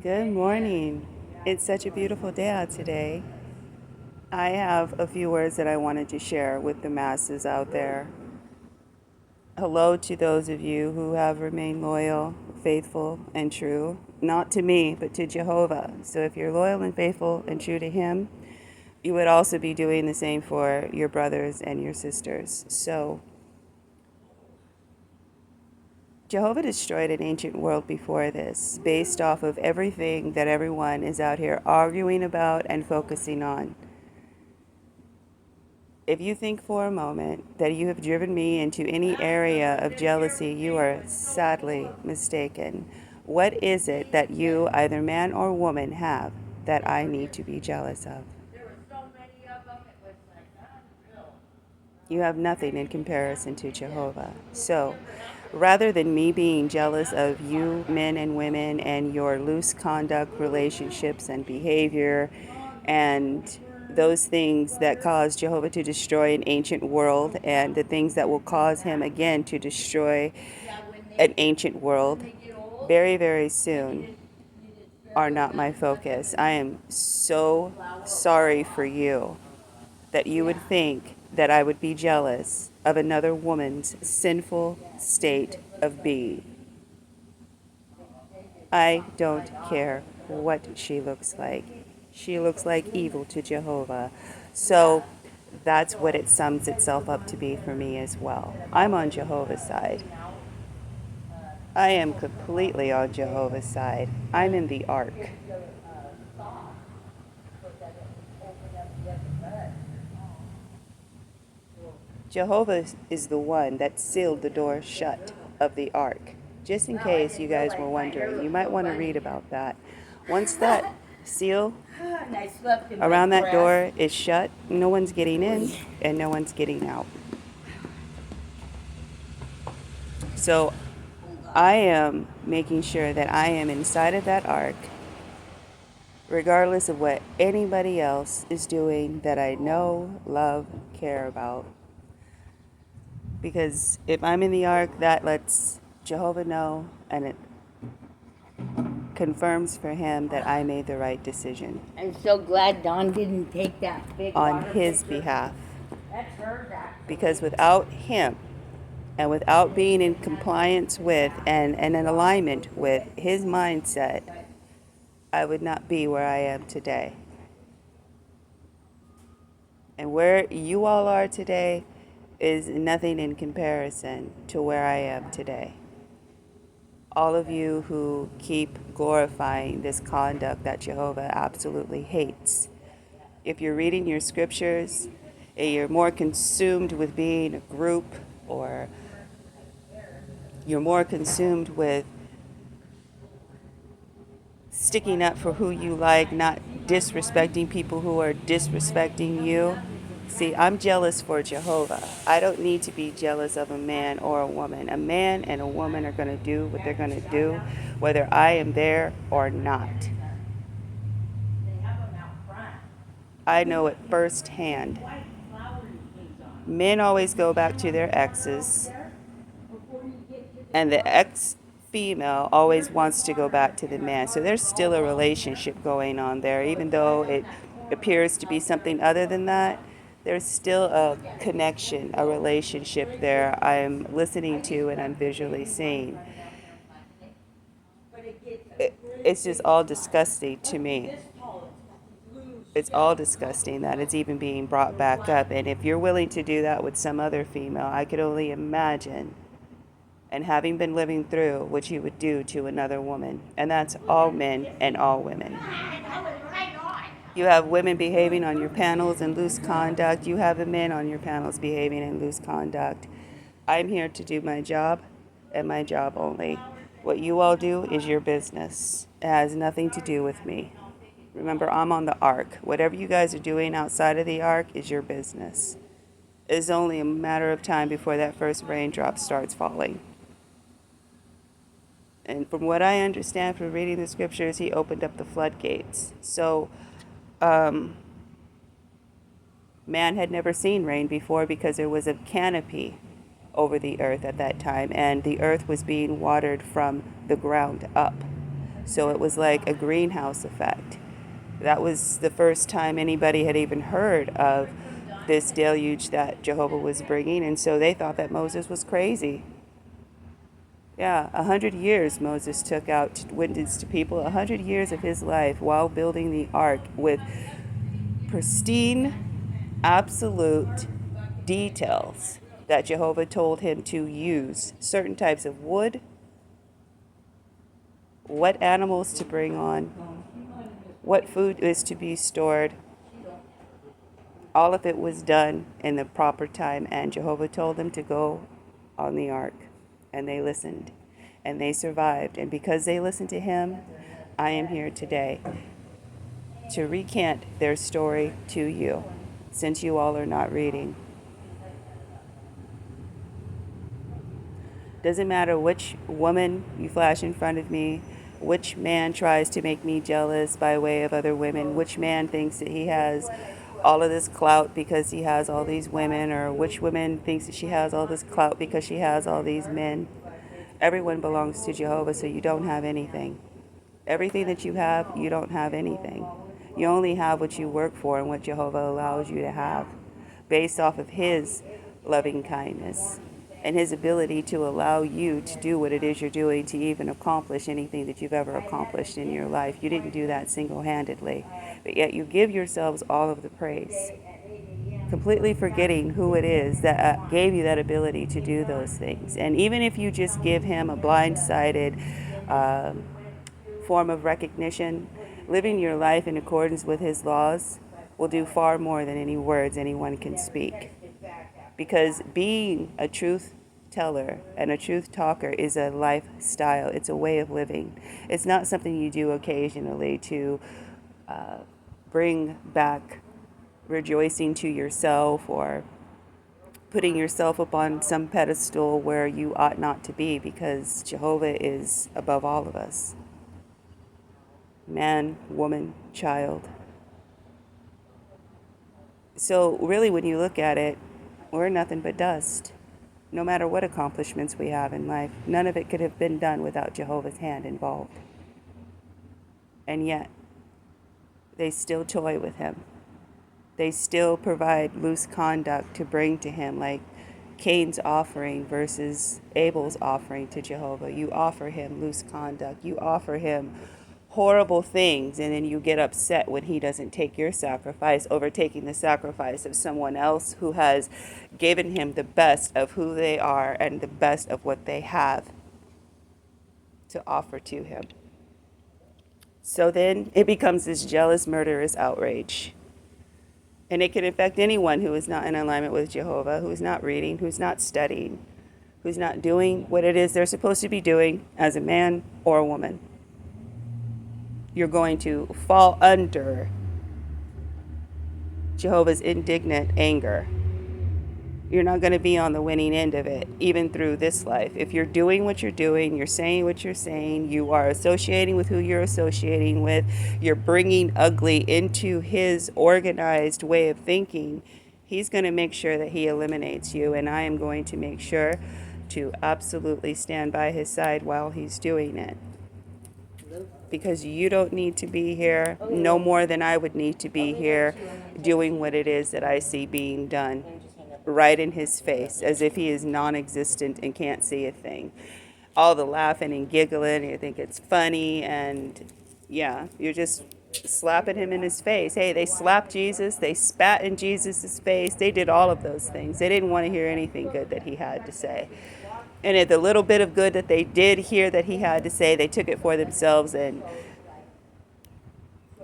Good morning. It's such a beautiful day out today. I have a few words that I wanted to share with the masses out there. Hello to those of you who have remained loyal, faithful, and true, not to me, but to Jehovah. So if you're loyal and faithful and true to Him, you would also be doing the same for your brothers and your sisters. So Jehovah destroyed an ancient world before this, based off of everything that everyone is out here arguing about and focusing on. If you think for a moment that you have driven me into any area of jealousy, you are sadly mistaken. What is it that you, either man or woman, have that I need to be jealous of? You have nothing in comparison to Jehovah. So, rather than me being jealous of you, men and women, and your loose conduct, relationships, and behavior, and those things that caused Jehovah to destroy an ancient world, and the things that will cause him again to destroy an ancient world very, very soon, are not my focus. I am so sorry for you that you would think that I would be jealous of another woman's sinful state of being. I don't care what she looks like. She looks like evil to Jehovah. So that's what it sums itself up to be for me as well. I'm on Jehovah's side. I am completely on Jehovah's side. I'm in the ark. Jehovah is the one that sealed the door shut of the ark. Just in case you guys were wondering, you might want to read about that. Once that seal around that door is shut, no one's getting in and no one's getting out. So I am making sure that I am inside of that ark, regardless of what anybody else is doing that I know, love, care about. Because if I'm in the ark, that lets Jehovah know, and it confirms for him that I made the right decision I'm so glad Don didn't take that big on his behalf. Because without him, and without being in compliance with and in alignment with his mindset, I would not be where I am today. And where you all are today is nothing in comparison to where I am today. All of you who keep glorifying this conduct that Jehovah absolutely hates. If you're reading your scriptures, you're more consumed with being a group, or you're more consumed with sticking up for who you like, not disrespecting people who are disrespecting you. See, I'm jealous for Jehovah. I don't need to be jealous of a man or a woman. A man and a woman are going to do what they're going to do, whether I am there or not. I know it firsthand. Men always go back to their exes, and the ex female always wants to go back to the man. So there's still a relationship going on there, even though it appears to be something other than that. There's still a connection, a relationship there I'm listening to and I'm visually seeing. It's just all disgusting to me. It's all disgusting that it's even being brought back up. And if you're willing to do that with some other female, I could only imagine, and having been living through, what you would do to another woman. And that's all men and all women. You have women behaving on your panels in loose conduct. You have the men on your panels behaving in loose conduct. I'm here to do my job and my job only. What you all do is your business. It has nothing to do with me. Remember, I'm on the ark. Whatever you guys are doing outside of the ark is your business. It's only a matter of time before that first raindrop starts falling. And from what I understand from reading the scriptures, he opened up the floodgates. So, man had never seen rain before because there was a canopy over the earth at that time, and the earth was being watered from the ground up. So it was like a greenhouse effect. That was the first time anybody had even heard of this deluge that Jehovah was bringing, and so they thought that Moses was crazy. Yeah, 100 years Moses took out to witness to people, 100 years of his life while building the ark with pristine, absolute details that Jehovah told him to use certain types of wood, what animals to bring on, what food is to be stored. All of it was done in the proper time, and Jehovah told them to go on the ark, and they listened, and they survived. And because they listened to him, I am here today to recant their story to you, since you all are not reading. Doesn't matter which woman you flash in front of me, which man tries to make me jealous by way of other women, which man thinks that he has all of this clout because he has all these women, or which woman thinks that she has all this clout because she has all these men. Everyone belongs to Jehovah, so you don't have anything. Everything that you have, you don't have anything. You only have what you work for and what Jehovah allows you to have, based off of his loving kindness and his ability to allow you to do what it is you're doing, to even accomplish anything that you've ever accomplished in your life. You didn't do that single-handedly, but yet you give yourselves all of the praise, completely forgetting who it is that gave you that ability to do those things. And even if you just give him a blindsided form of recognition, living your life in accordance with his laws will do far more than any words anyone can speak. Because being a truth teller and a truth talker is a lifestyle. It's a way of living. It's not something you do occasionally to bring back rejoicing to yourself, or putting yourself up on some pedestal where you ought not to be, because Jehovah is above all of us. Man, woman, child. So really, when you look at it, we're nothing but dust. No matter what accomplishments we have in life, none of it could have been done without Jehovah's hand involved. And yet, they still toy with him. They still provide loose conduct to bring to him, like Cain's offering versus Abel's offering to Jehovah. You offer him loose conduct. You offer him horrible things, and then you get upset when he doesn't take your sacrifice over taking the sacrifice of someone else who has given him the best of who they are and the best of what they have to offer to him. So then it becomes this jealous, murderous outrage. And it can affect anyone who is not in alignment with Jehovah, who is not reading, who's not studying, who's not doing what it is they're supposed to be doing as a man or a woman. You're going to fall under Jehovah's indignant anger. You're not going to be on the winning end of it, even through this life. If you're doing what you're doing, you're saying what you're saying, you are associating with who you're associating with, you're bringing ugly into his organized way of thinking, he's going to make sure that he eliminates you. And I am going to make sure to absolutely stand by his side while he's doing it. Because you don't need to be here no more than I would need to be here doing what it is that I see being done right in his face, as if he is non-existent and can't see a thing. All the laughing and giggling, you think it's funny, and yeah, you're just slapping him in his face. Hey, they slapped Jesus, they spat in Jesus' face, they did all of those things. They didn't want to hear anything good that he had to say. And the little bit of good that they did hear that he had to say, they took it for themselves and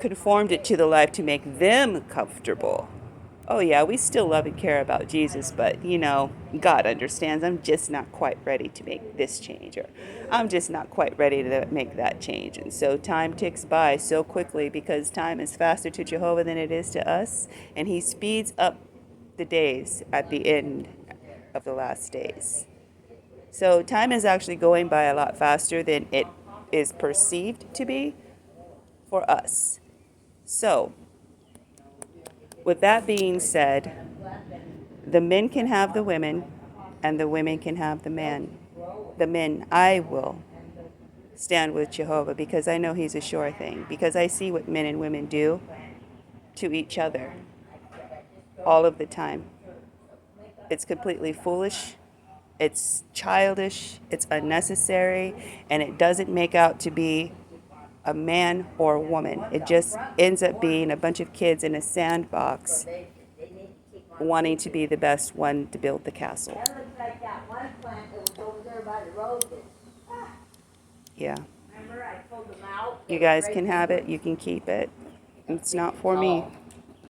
conformed it to the life to make them comfortable. Oh yeah, we still love and care about Jesus, but God understands. I'm just not quite ready to make this change, or I'm just not quite ready to make that change. And so time ticks by so quickly, because time is faster to Jehovah than it is to us, and he speeds up the days at the end of the last days. So time is actually going by a lot faster than it is perceived to be for us. So, with that being said, the men can have the women, and the women can have the man. The men, I will stand with Jehovah, because I know he's a sure thing, because I see what men and women do to each other all of the time. It's completely foolish, it's childish, it's unnecessary, and it doesn't make out to be a man or a woman. It just ends up being a bunch of kids in a sandbox wanting to be the best one to build the castle. That looks like that one plant that was over there by the road. Yeah. Remember I pulled them out? You guys can have it, you can keep it. It's not for me.